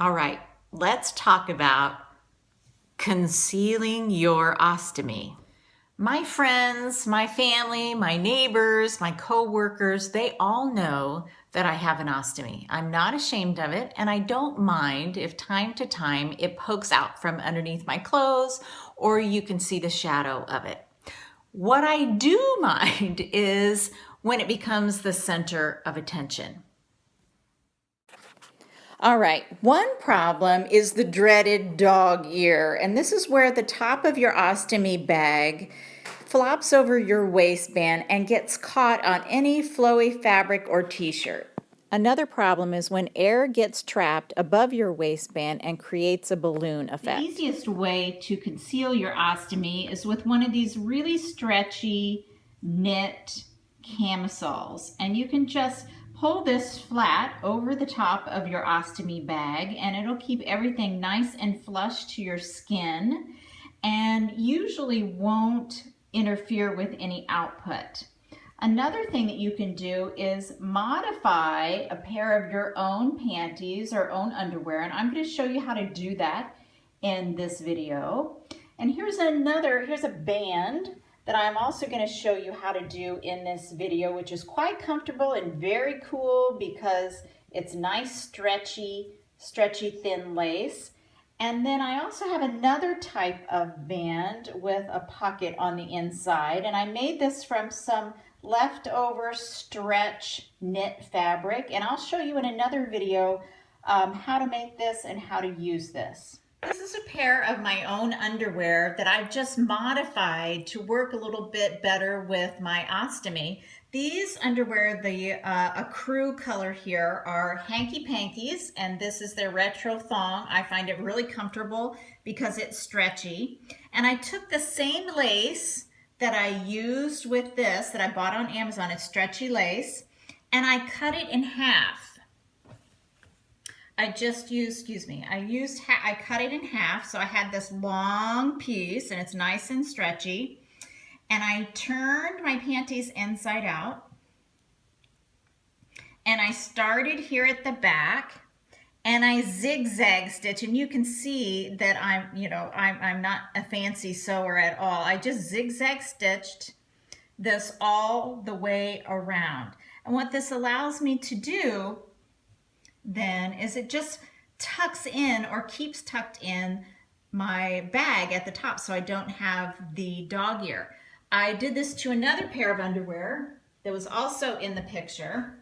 All right, let's talk about concealing your ostomy. My friends, my family, my neighbors, my coworkers, they all know that I have an ostomy. I'm not ashamed of it, and I don't mind if time to time it pokes out from underneath my clothes or you can see the shadow of it. What I do mind is when it becomes the center of attention. All right, one problem is the dreaded dog ear, and this is where the top of your ostomy bag flops over your waistband and gets caught on any flowy fabric or t-shirt. Another problem is when air gets trapped above your waistband and creates a balloon effect. The easiest way to conceal your ostomy is with one of these really stretchy knit camisoles, and you can just pull this flat over the top of your ostomy bag and it'll keep everything nice and flush to your skin and usually won't interfere with any output. Another thing that you can do is modify a pair of your own panties or own underwear, and I'm going to show you how to do that in this video. And here's a band that I'm also going to show you how to do in this video, which is quite comfortable and very cool because it's nice, stretchy thin lace. And then I also have another type of band with a pocket on the inside, and I made this from some leftover stretch knit fabric, and I'll show you in another video how to make this and how to use this. This is a pair of my own underwear that I've just modified to work a little bit better with my ostomy. These underwear, the Accru color here, are hanky pankies, and this is their retro thong. I find it really comfortable because it's stretchy. And I took the same lace that I used with this that I bought on Amazon. It's stretchy lace, and I cut it in half. I cut it in half, so I had this long piece, and it's nice and stretchy. And I turned my panties inside out, and I started here at the back, and I zigzag stitch, and you can see that I'm not a fancy sewer at all. I just zigzag stitched this all the way around. And what this allows me to do then is it just tucks in or keeps tucked in my bag at the top so I don't have the dog ear. I did this to another pair of underwear that was also in the picture.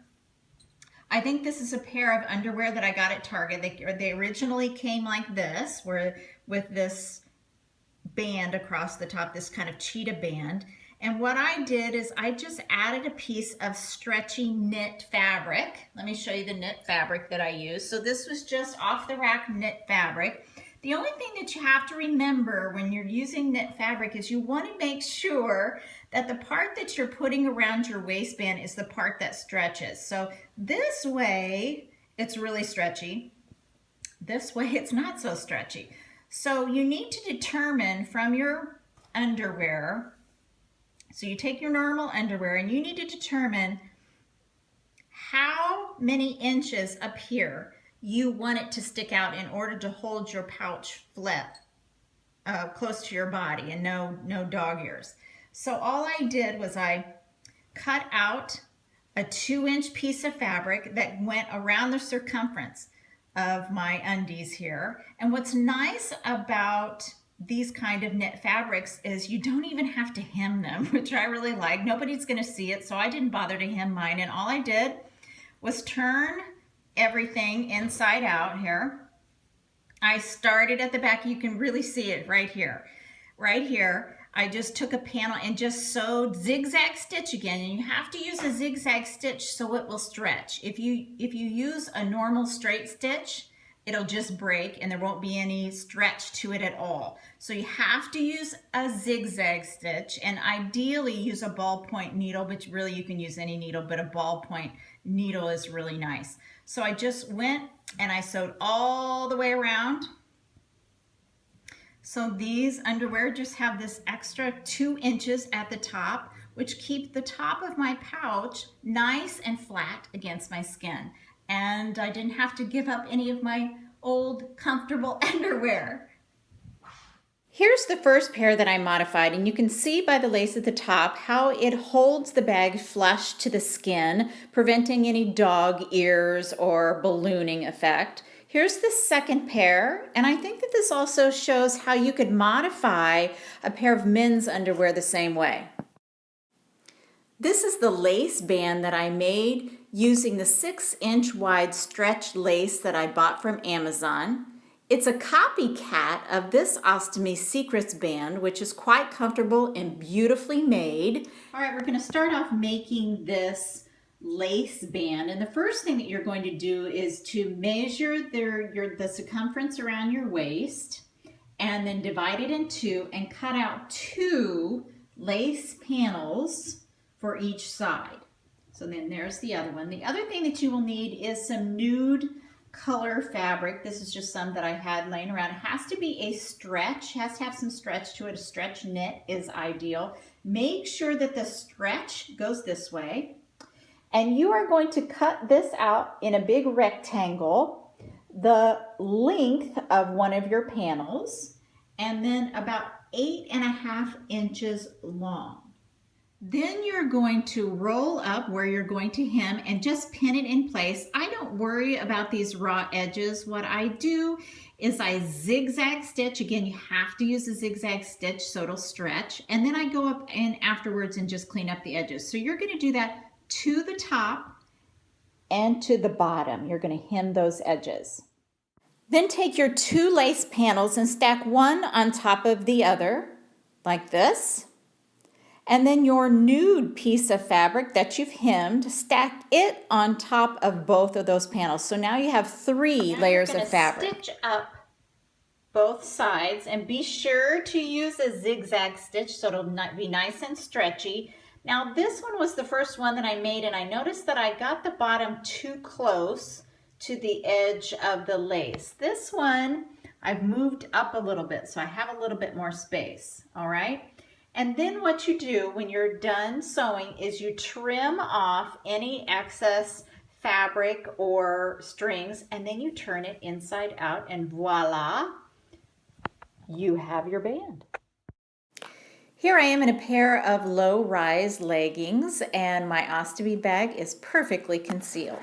I think this is a pair of underwear that I got at Target. They originally came like this, with this band across the top, this kind of cheetah band. And what I did is I just added a piece of stretchy knit fabric. Let me show you the knit fabric that I used. So this was just off the rack knit fabric. The only thing that you have to remember when you're using knit fabric is you want to make sure that the part that you're putting around your waistband is the part that stretches. So this way it's really stretchy. This way it's not so stretchy. So you need to determine from your underwear. So you take your normal underwear and you need to determine how many inches up here you want it to stick out in order to hold your pouch flat, close to your body, and no dog ears. So all I did was I cut out a 2-inch piece of fabric that went around the circumference of my undies here. And what's nice about these kind of knit fabrics is you don't even have to hem them, which I really like. Nobody's going to see it, so I didn't bother to hem mine. And all I did was turn everything inside out here. I started at the back. You can really see it right here. Right here, I just took a panel and just sewed zigzag stitch again. And you have to use a zigzag stitch so it will stretch. If you use a normal straight stitch, it'll just break and there won't be any stretch to it at all. So you have to use a zigzag stitch, and ideally use a ballpoint needle, but really you can use any needle, but a ballpoint needle is really nice. So I just went and I sewed all the way around. So these underwear just have this extra 2 inches at the top, which keep the top of my pouch nice and flat against my skin. And I didn't have to give up any of my old comfortable underwear. Here's the first pair that I modified, and you can see by the lace at the top how it holds the bag flush to the skin, preventing any dog ears or ballooning effect. Here's the second pair, and I think that this also shows how you could modify a pair of men's underwear the same way. This is the lace band that I made using the 6-inch wide stretch lace that I bought from Amazon. It's a copycat of this Ostomy Secrets band, which is quite comfortable and beautifully made. All right, we're going to start off making this lace band, and the first thing that you're going to do is to measure the circumference around your waist, and then divide it in two and cut out 2 lace panels for each side. So then there's the other one. The other thing that you will need is some nude color fabric. This is just some that I had laying around. It has to be a stretch, has to have some stretch to it. A stretch knit is ideal. Make sure that the stretch goes this way. And you are going to cut this out in a big rectangle, the length of one of your panels, and then about 8.5 inches long. Then you're going to roll up where you're going to hem and just pin it in place. I don't worry about these raw edges. What I do is I zigzag stitch. Again, you have to use a zigzag stitch so it'll stretch. And then I go up in afterwards and just clean up the edges. So you're going to do that to the top and to the bottom. You're going to hem those edges. Then take your 2 lace panels and stack one on top of the other like this. And then your nude piece of fabric that you've hemmed, stack it on top of both of those panels. So now you have 3 layers of fabric. Stitch up both sides and be sure to use a zigzag stitch so it'll be nice and stretchy. Now this one was the first one that I made, and I noticed that I got the bottom too close to the edge of the lace. This one I've moved up a little bit so I have a little bit more space, all right? And then what you do when you're done sewing is you trim off any excess fabric or strings, and then you turn it inside out, and voila, you have your band. Here I am in a pair of low-rise leggings, and my ostomy bag is perfectly concealed.